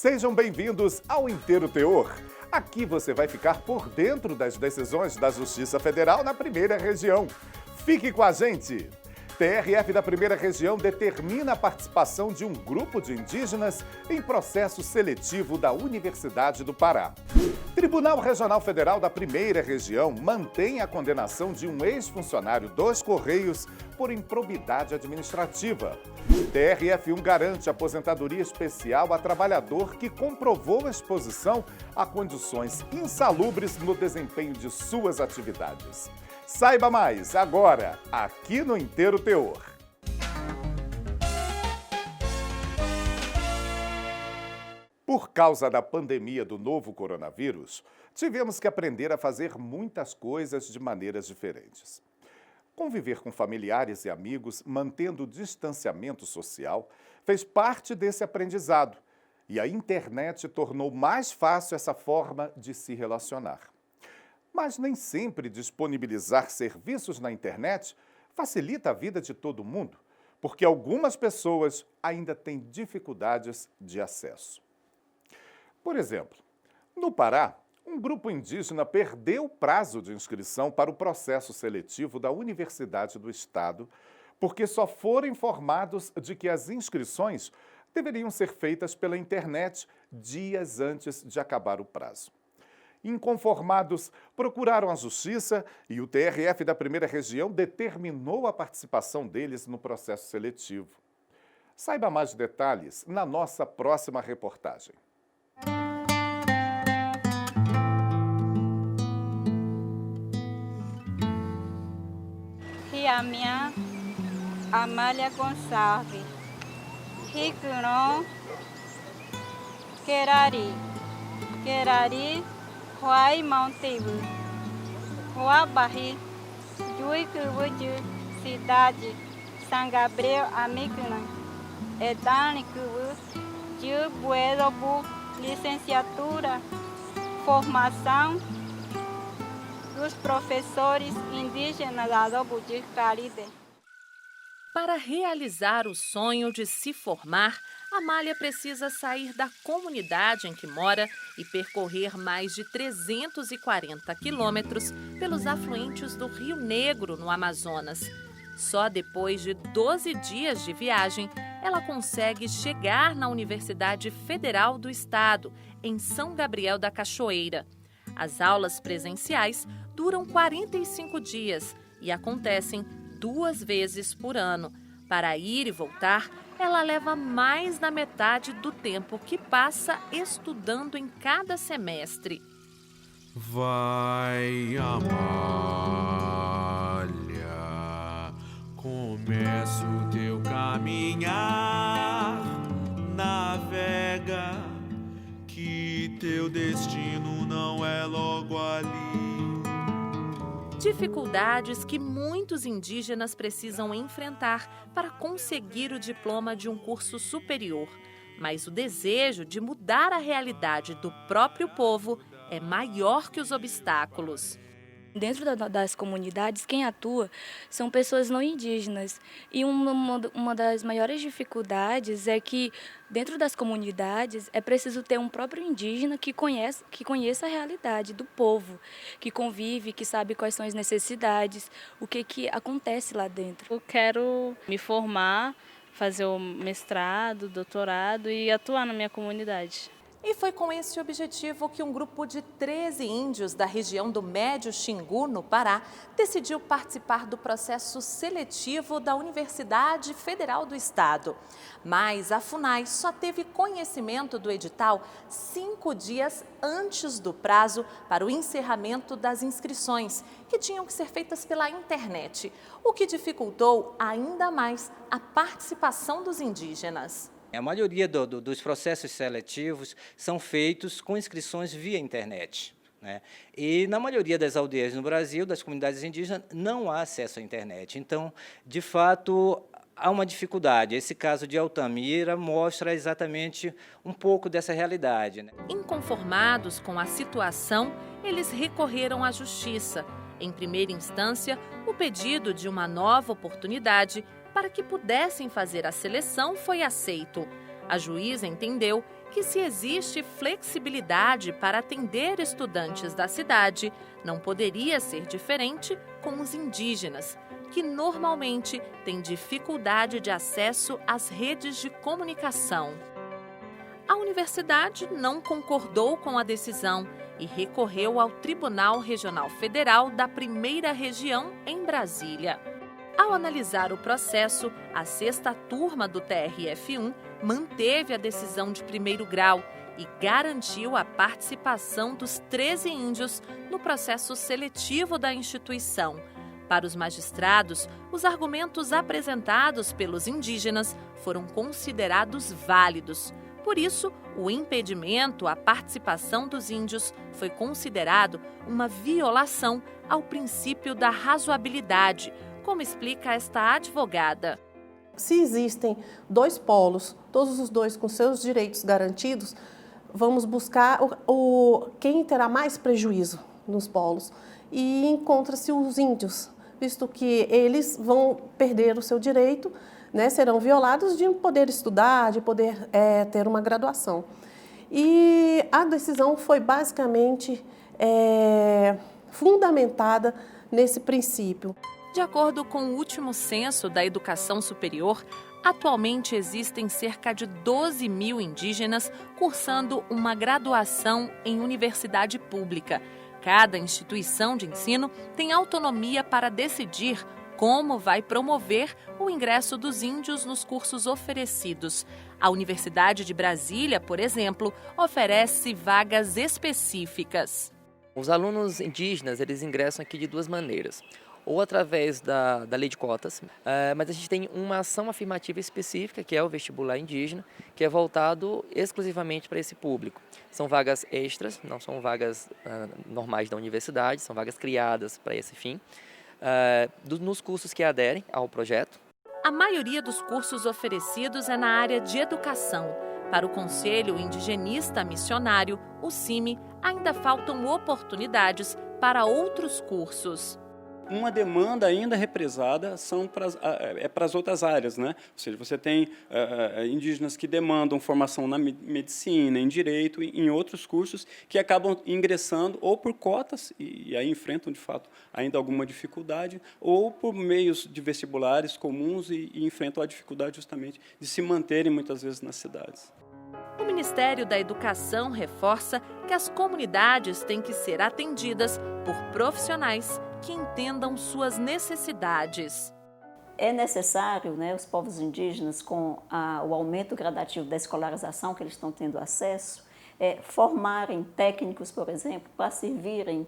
Sejam bem-vindos ao Inteiro Teor. Aqui você vai ficar por dentro das decisões da Justiça Federal na primeira região. Fique com a gente! TRF da primeira região determina a participação de um grupo de indígenas em processo seletivo da Universidade do Pará. Tribunal Regional Federal da primeira região mantém a condenação de um ex-funcionário dos Correios por improbidade administrativa. TRF1 garante aposentadoria especial a trabalhador que comprovou exposição a condições insalubres no desempenho de suas atividades. Saiba mais agora, aqui no Inteiro Teor. Por causa da pandemia do novo coronavírus, tivemos que aprender a fazer muitas coisas de maneiras diferentes. Conviver com familiares e amigos, mantendo o distanciamento social, fez parte desse aprendizado. E a internet tornou mais fácil essa forma de se relacionar. Mas nem sempre disponibilizar serviços na internet facilita a vida de todo mundo, porque algumas pessoas ainda têm dificuldades de acesso. Por exemplo, no Pará, um grupo indígena perdeu o prazo de inscrição para o processo seletivo da Universidade do Estado, porque só foram informados de que as inscrições deveriam ser feitas pela internet dias antes de acabar o prazo. Inconformados, procuraram a Justiça e o TRF da primeira região determinou a participação deles no processo seletivo. Saiba mais detalhes na nossa próxima reportagem. E a minha Amália Gonçalves, Ricuron, Querari, Huay Montebu, Huabarri, Juicubuju, Cidade, São Gabriel, Amicunã, Edanicubu, Jubuerobu, Licenciatura, Formação dos professores indígenas da Budir Caride. Para realizar o sonho de se formar, Amália precisa sair da comunidade em que mora e percorrer mais de 340 quilômetros pelos afluentes do Rio Negro, no Amazonas. Só depois de 12 dias de viagem, ela consegue chegar na Universidade Federal do Estado, em São Gabriel da Cachoeira. As aulas presenciais duram 45 dias e acontecem 2 vezes por ano. Para ir e voltar, ela leva mais da metade do tempo que passa estudando em cada semestre. Vai, Amália, começa o teu caminhar, navega, que teu destino não é logo ali. Dificuldades que muitos indígenas precisam enfrentar para conseguir o diploma de um curso superior. Mas o desejo de mudar a realidade do próprio povo é maior que os obstáculos. Dentro das comunidades, quem atua são pessoas não indígenas. E uma das maiores dificuldades é que, dentro das comunidades, é preciso ter um próprio indígena que conheça a realidade do povo, que convive, que sabe quais são as necessidades, o que acontece lá dentro. Eu quero me formar, fazer o mestrado, doutorado e atuar na minha comunidade. E foi com esse objetivo que um grupo de 13 índios da região do Médio Xingu, no Pará, decidiu participar do processo seletivo da Universidade Federal do Estado. Mas a FUNAI só teve conhecimento do edital 5 dias antes do prazo para o encerramento das inscrições, que tinham que ser feitas pela internet, o que dificultou ainda mais a participação dos indígenas. A maioria dos processos seletivos são feitos com inscrições via internet, né? E na maioria das aldeias no Brasil, das comunidades indígenas, não há acesso à internet. Então, de fato, há uma dificuldade. Esse caso de Altamira mostra exatamente um pouco dessa realidade, né? Inconformados com a situação, eles recorreram à justiça. Em primeira instância, o pedido de uma nova oportunidade para que pudessem fazer a seleção foi aceito. A juíza entendeu que se existe flexibilidade para atender estudantes da cidade, não poderia ser diferente com os indígenas, que normalmente têm dificuldade de acesso às redes de comunicação. A universidade não concordou com a decisão e recorreu ao Tribunal Regional Federal da Primeira Região em Brasília. Ao analisar o processo, a 6ª turma do TRF1 manteve a decisão de primeiro grau e garantiu a participação dos 13 índios no processo seletivo da instituição. Para os magistrados, os argumentos apresentados pelos indígenas foram considerados válidos. Por isso, o impedimento à participação dos índios foi considerado uma violação ao princípio da razoabilidade, como explica esta advogada. Se existem 2 polos, todos os 2 com seus direitos garantidos, vamos buscar quem terá mais prejuízo nos polos. E encontra-se os índios, visto que eles vão perder o seu direito, né, serão violados de poder estudar, de poder ter uma graduação. E a decisão foi basicamente fundamentada nesse princípio. De acordo com o último censo da Educação Superior, atualmente existem cerca de 12 mil indígenas cursando uma graduação em universidade pública. Cada instituição de ensino tem autonomia para decidir como vai promover o ingresso dos índios nos cursos oferecidos. A Universidade de Brasília, por exemplo, oferece vagas específicas. Os alunos indígenas, eles ingressam aqui de 2 maneiras. Ou através da lei de cotas, mas a gente tem uma ação afirmativa específica, que é o vestibular indígena, que é voltado exclusivamente para esse público. São vagas extras, não são vagas normais da universidade, são vagas criadas para esse fim, nos cursos que aderem ao projeto. A maioria dos cursos oferecidos é na área de educação. Para o Conselho Indigenista Missionário, o CIMI, ainda faltam oportunidades para outros cursos. Uma demanda ainda represada para as outras áreas, né? Ou seja, você tem indígenas que demandam formação na medicina, em direito, em outros cursos, que acabam ingressando ou por cotas, e aí enfrentam, de fato, ainda alguma dificuldade, ou por meios de vestibulares comuns e enfrentam a dificuldade justamente de se manterem muitas vezes nas cidades. O Ministério da Educação reforça que as comunidades têm que ser atendidas por profissionais que entendam suas necessidades. É necessário, os povos indígenas, com o aumento gradativo da escolarização que eles estão tendo acesso, formarem técnicos, por exemplo, para servirem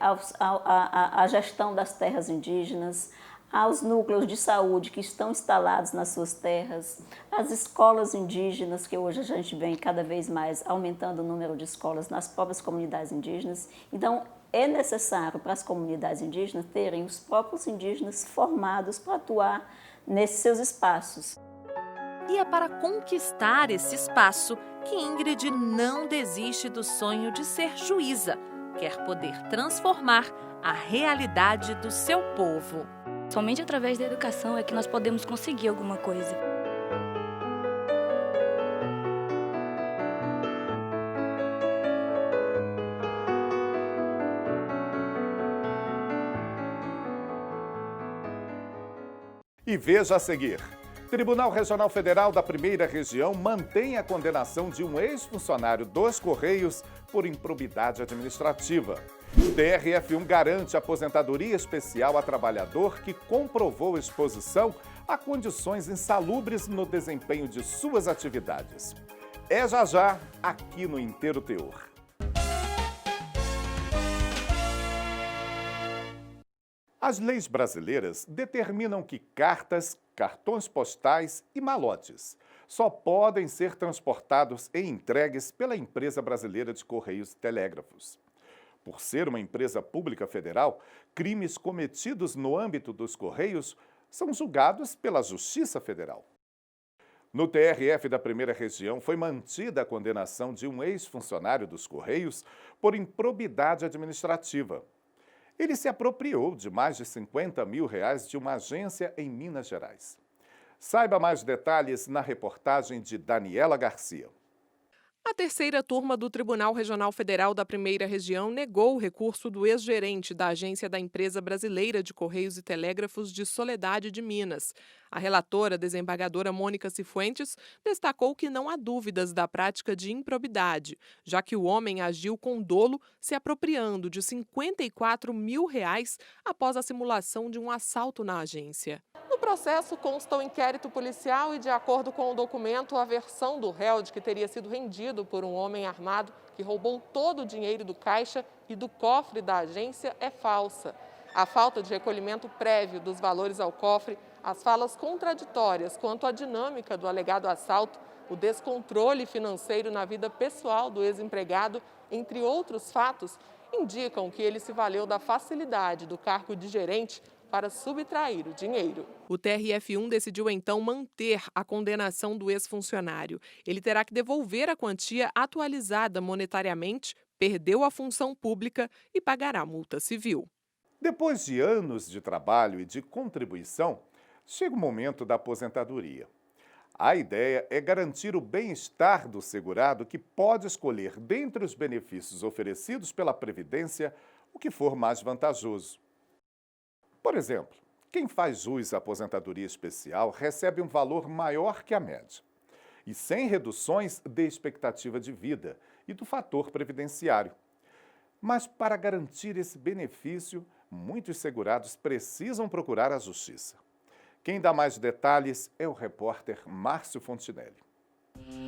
à gestão das terras indígenas, aos núcleos de saúde que estão instalados nas suas terras, às escolas indígenas, que hoje a gente vem cada vez mais aumentando o número de escolas nas próprias comunidades indígenas. Então, é necessário para as comunidades indígenas terem os próprios indígenas formados para atuar nesses seus espaços. E é para conquistar esse espaço que Ingrid não desiste do sonho de ser juíza. Quer poder transformar a realidade do seu povo. Somente através da educação é que nós podemos conseguir alguma coisa. E veja a seguir. Tribunal Regional Federal da Primeira Região mantém a condenação de um ex-funcionário dos Correios por improbidade administrativa. TRF1 garante aposentadoria especial a trabalhador que comprovou exposição a condições insalubres no desempenho de suas atividades. É já aqui no Inteiro Teor. As leis brasileiras determinam que cartas, cartões postais e malotes só podem ser transportados e entregues pela Empresa Brasileira de Correios e Telégrafos. Por ser uma empresa pública federal, crimes cometidos no âmbito dos Correios são julgados pela Justiça Federal. No TRF da Primeira Região foi mantida a condenação de um ex-funcionário dos Correios por improbidade administrativa. Ele se apropriou de mais de R$50 mil de uma agência em Minas Gerais. Saiba mais detalhes na reportagem de Daniela Garcia. A terceira turma do Tribunal Regional Federal da Primeira Região negou o recurso do ex-gerente da agência da Empresa Brasileira de Correios e Telégrafos de Soledade de Minas. A relatora, desembargadora Mônica Cifuentes, destacou que não há dúvidas da prática de improbidade, já que o homem agiu com dolo, se apropriando de R$ 54 mil após a simulação de um assalto na agência. No processo consta o inquérito policial e, de acordo com o documento, a versão do réu de que teria sido rendido por um homem armado que roubou todo o dinheiro do caixa e do cofre da agência é falsa. A falta de recolhimento prévio dos valores ao cofre, as falas contraditórias quanto à dinâmica do alegado assalto, o descontrole financeiro na vida pessoal do ex-empregado, entre outros fatos, indicam que ele se valeu da facilidade do cargo de gerente para subtrair o dinheiro. O TRF1 decidiu então manter a condenação do ex-funcionário. Ele terá que devolver a quantia atualizada monetariamente, perdeu a função pública e pagará multa civil. Depois de anos de trabalho e de contribuição, chega o momento da aposentadoria. A ideia é garantir o bem-estar do segurado, que pode escolher dentre os benefícios oferecidos pela Previdência o que for mais vantajoso. Por exemplo, quem faz jus à aposentadoria especial recebe um valor maior que a média e sem reduções de expectativa de vida e do fator previdenciário. Mas para garantir esse benefício, muitos segurados precisam procurar a Justiça. Quem dá mais detalhes é o repórter Márcio Fontinelli.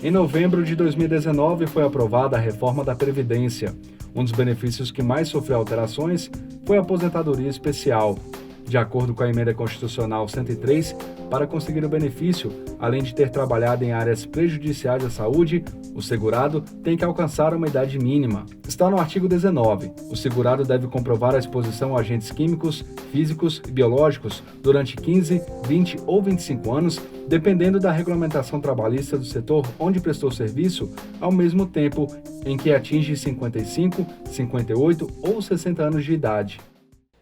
Em novembro de 2019 foi aprovada a reforma da Previdência. Um dos benefícios que mais sofreu alterações foi a aposentadoria especial. De acordo com a Emenda Constitucional 103, para conseguir o benefício, além de ter trabalhado em áreas prejudiciais à saúde, o segurado tem que alcançar uma idade mínima. Está no artigo 19. O segurado deve comprovar a exposição a agentes químicos, físicos e biológicos durante 15, 20 ou 25 anos, dependendo da regulamentação trabalhista do setor onde prestou serviço, ao mesmo tempo em que atinge 55, 58 ou 60 anos de idade.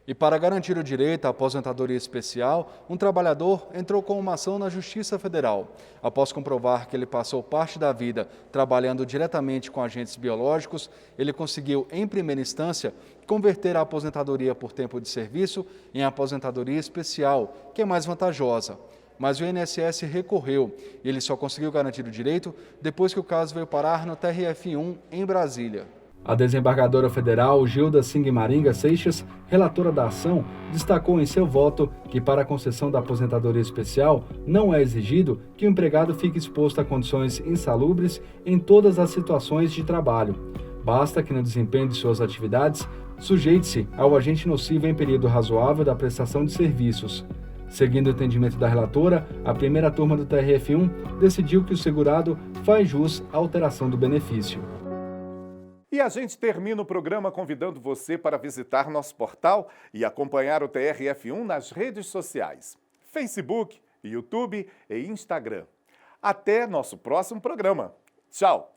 E para garantir o direito à aposentadoria especial, um trabalhador entrou com uma ação na Justiça Federal. Após comprovar que ele passou parte da vida trabalhando diretamente com agentes biológicos, ele conseguiu, em primeira instância, converter a aposentadoria por tempo de serviço em aposentadoria especial, que é mais vantajosa. Mas o INSS recorreu e ele só conseguiu garantir o direito depois que o caso veio parar no TRF1 em Brasília. A desembargadora federal Gilda Singmaringa Seixas, relatora da ação, destacou em seu voto que para a concessão da aposentadoria especial não é exigido que o empregado fique exposto a condições insalubres em todas as situações de trabalho. Basta que no desempenho de suas atividades sujeite-se ao agente nocivo em período razoável da prestação de serviços. Seguindo o entendimento da relatora, a primeira turma do TRF1 decidiu que o segurado faz jus à alteração do benefício. E a gente termina o programa convidando você para visitar nosso portal e acompanhar o TRF1 nas redes sociais, Facebook, YouTube e Instagram. Até nosso próximo programa. Tchau!